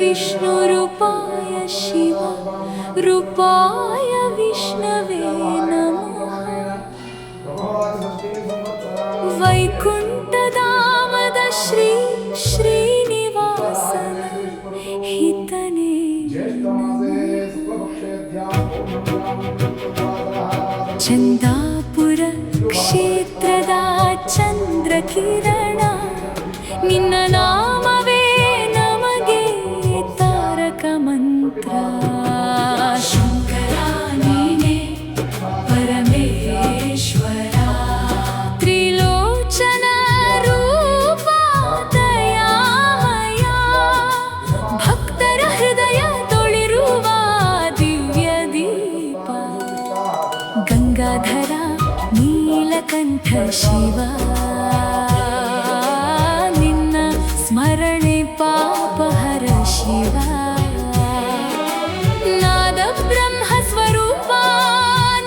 विष्णुरूपाय शिव रूपाय विष्णवे नमः। वैकुण्ठधामद श्री श्रीनिवासन हितने ಚಂದಾಪುರ ಕ್ಷೇತ್ರದ ಚಂದ್ರಕಿರಣ ನಿನ್ನ ನಾಮವೇ ನಮಗೆ ತಾರಕ ಮಂತ್ರ। ಶಂಕರ ನೀನೇ ಪರಮೇಶ್ವರ ತ್ರಿಲೋಚನ ರೂಪ ದಯಾಮಯ ಭಕ್ತರ ಹೃದಯ ತೊಳಿರುವ ದಿವ್ಯ ದೀಪ। ಗಂಗಾಧರ ನೀಲಕಂಠ ಶಿವ ನಿನ್ನ ಸ್ಮರಣೆ ಪಾಪಹರ ಶಿವ। ನಾದ ಬ್ರಹ್ಮ ಸ್ವರೂಪ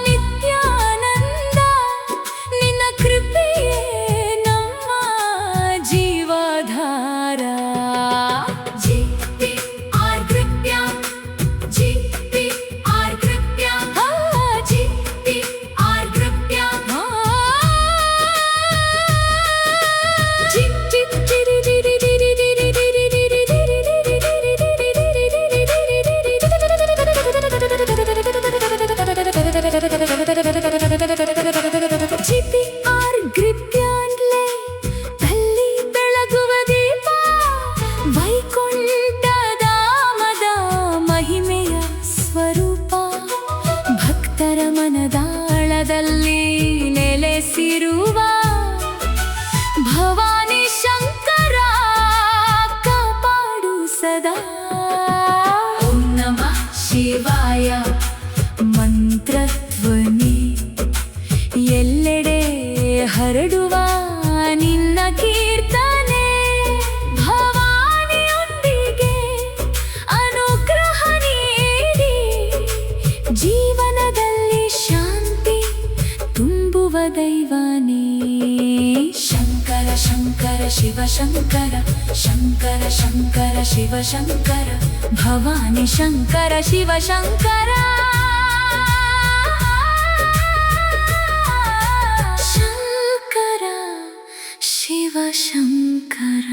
ನಿತ್ಯಾನಂದ ನಿನ್ನ ಕೃಪೆಯೇ ನಮ್ಮ ಜೀವಧಾರ। GPR ಗ್ರಿಪ್ಯಾನ್ಲೆ ತಲ್ಲಿ ಬೆಳಗುವ ದೀಪ ವೈಕುಂಠಧಾಮದ ಮಹಿಮೆಯ ಸ್ವರೂಪ। ಭಕ್ತರ ಮನದಾಳದಲ್ಲಿ ನೆಲೆಸಿರುವ ಭವಾನಿ ಶಂಕರ ಕಾಪಾಡು ಸದಾ। ಓಂ ನಮಃ ಶಿವಾಯ ಮಂತ್ರಧ್ವನಿ ಎಲ್ಲೆಡೆ ಹರಡುವ ನಿನ್ನ ಕೀರ್ತನೆ। ಭವಾನಿಯೊಂದಿಗೆ ಅನುಗ್ರಹ ನೀಡಿ ಜೀವನದಲ್ಲಿ ಶಾಂತಿ ತುಂಬುವ ದೈವನೇ। ಶಂಕರ ಶಂಕರ ಶಿವ ಶಂಕರ ಶಂಕರ ಶಂಕರ ಶಿವ ಶಂಕರ ಭವಾನಿ ಶಂಕರ ಶಿವ ಶಂಕರ। ಶಿವ ಶಂಕರ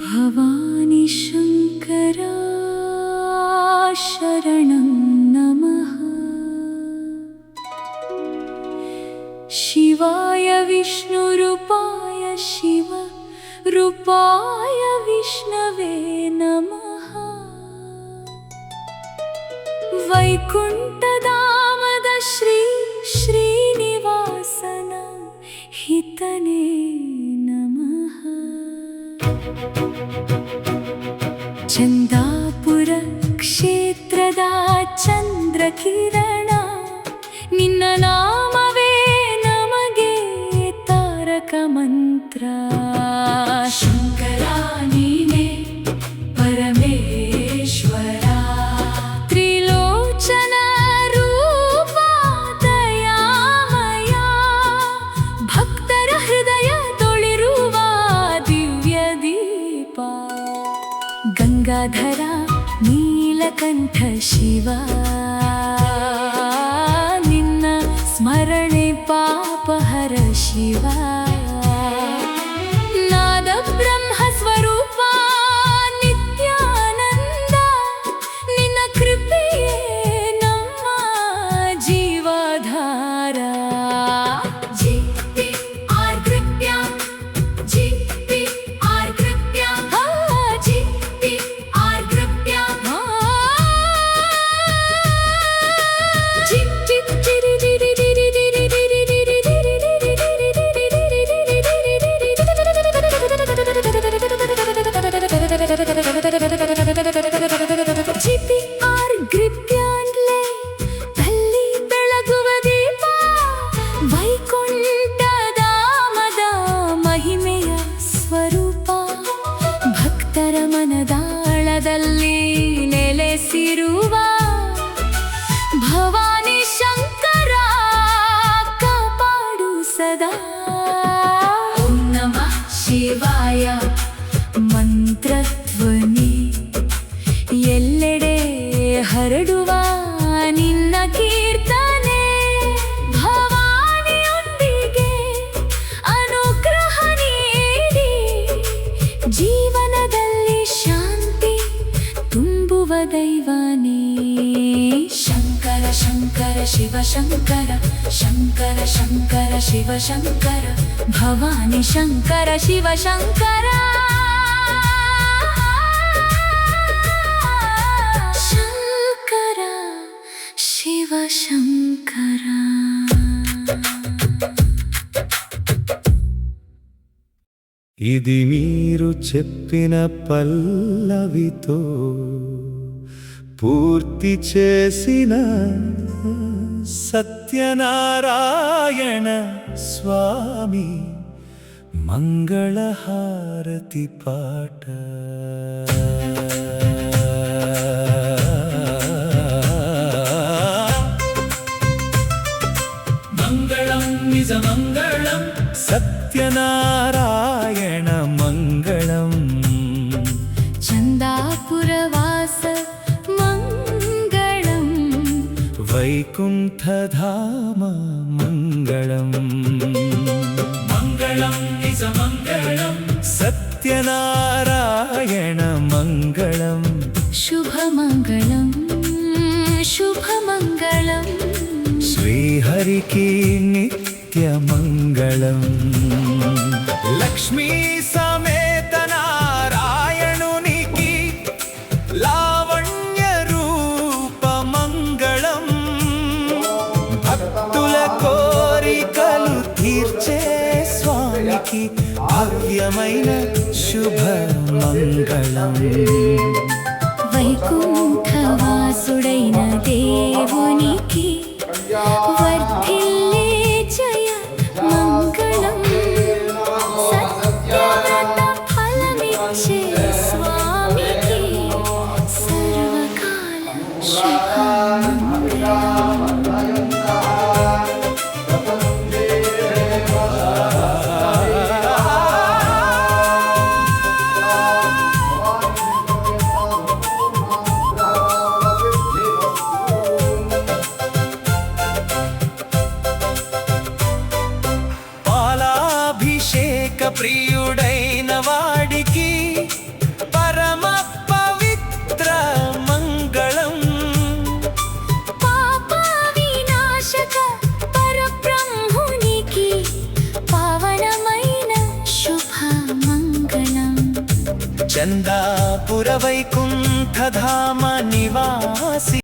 ಭವಾನಿ ಶಂಕರ ಶರಣಂ ನಮಃ। ಶಿವಾಯ ವಿಷ್ಣುರೂಪಾಯ ಶಿವ ರೂಪಾಯ ವಿಷ್ಣವೇ ನಮಃ। ವೈಕುಂಠಧಾಮದ ಶ್ರೀ ಶ್ರೀನಿವಾಸನ ಹಿತನೇ ನಮಃ। ಚಂದಾಪುರ ಕ್ಷೇತ್ರದ ಚಂದ್ರಕಿರಣ ನಿನ್ನ ನಾಮವೇ ನಮಗೆ ತಾರಕ ಮಂತ್ರ। ಶಂಕರ ನೀನೇ ಪರಮೇಶ್ವರ ತ್ರಿಲೋಚನ ರೂಪ ದಯಾಮಯ ಭಕ್ತರ ಹೃದಯ ತೊಳಿರುವ ದಿವ್ಯ ದೀಪ। ಗಂಗಾಧರ ನೀಲಕಂಠ ಶಿವ ನಿನ್ನ ಸ್ಮರಣೆ ಪಾಪಹರ ಶಿವ। ನಾದ ಬ್ರಹ್ಮ ಸ್ವರೂಪ ನಿತ್ಯಾನಂದ ನಿನ್ನ ಕೃಪೆಯೇ ನಮ್ಮ ಜೀವಧಾರ। ನೆಲೆಸಿರುವ ಭವಾನಿ ಶಂಕರ ಕಾಪಾಡು ಸದಾ. ಓಂ ನಮಃ ಶಿವಾಯ ಮಂತ್ರಧ್ವನಿ ಎಲ್ಲೆಡೆ ಹರಡುವ ನಿನ್ನ ಕೀರ್ತನೆ. ಭವಾನಿಯೊಂದಿಗೆ ಅನುಗ್ರಹ ನೀಡಿ ಜೀವನದಲ್ಲಿ ಶಾಂತಿ ತುಂಬುವ ದೈವನೇ. ಶಂಕರ ಶಂಕರ ಶಿವ ಶಂಕರ ಶಂಕರ ಶಂಕರ ಶಿವ ಶಂಕರ ಭವಾನಿ ಶಂಕರ ಶಿವ ಶಂಕರ. ಶಂಕರ ಶಿವ ಶಂಕರ. ఇది మీరు చెప్పిన పల్లవితో పూర్తి చేసిన సత్యనారాయణ స్వామి మంగళహారతి పాట. మంగళం నిజ మంగళం సత్యనారాయణ మంగళం. చందాపురవాస మంగళం వైకుంఠధామ మంగళం. మంగళం నిజ మంగళం సత్యనారాయణ మంగళం. శుభమంగళం శుభమంగళం శ్రీహరికి నిత్యమంగళం. లక్ష్మీ సమేత నారాయణునికి లావణ్య రూప మంగళం. భక్తుల కోరికలు తీర్చే స్వామికి భవ్యమైన శుభ మంగళం. వైకుంఠవాసుడైన దేవునికి వర్ధిల్లే జయ మంగళం. సత్యవ్రత ఫలమిచ్చే స్వామికి సర్వకాల శుభమంగళం. ప్రియుడైన వాడికి పరమ పవిత్ర మంగళం. పాప వినాశక పరబ్రహ్మునికి పావనమైన శుభ మంగళం. చందాపుర వైకుంఠధామ నివాసి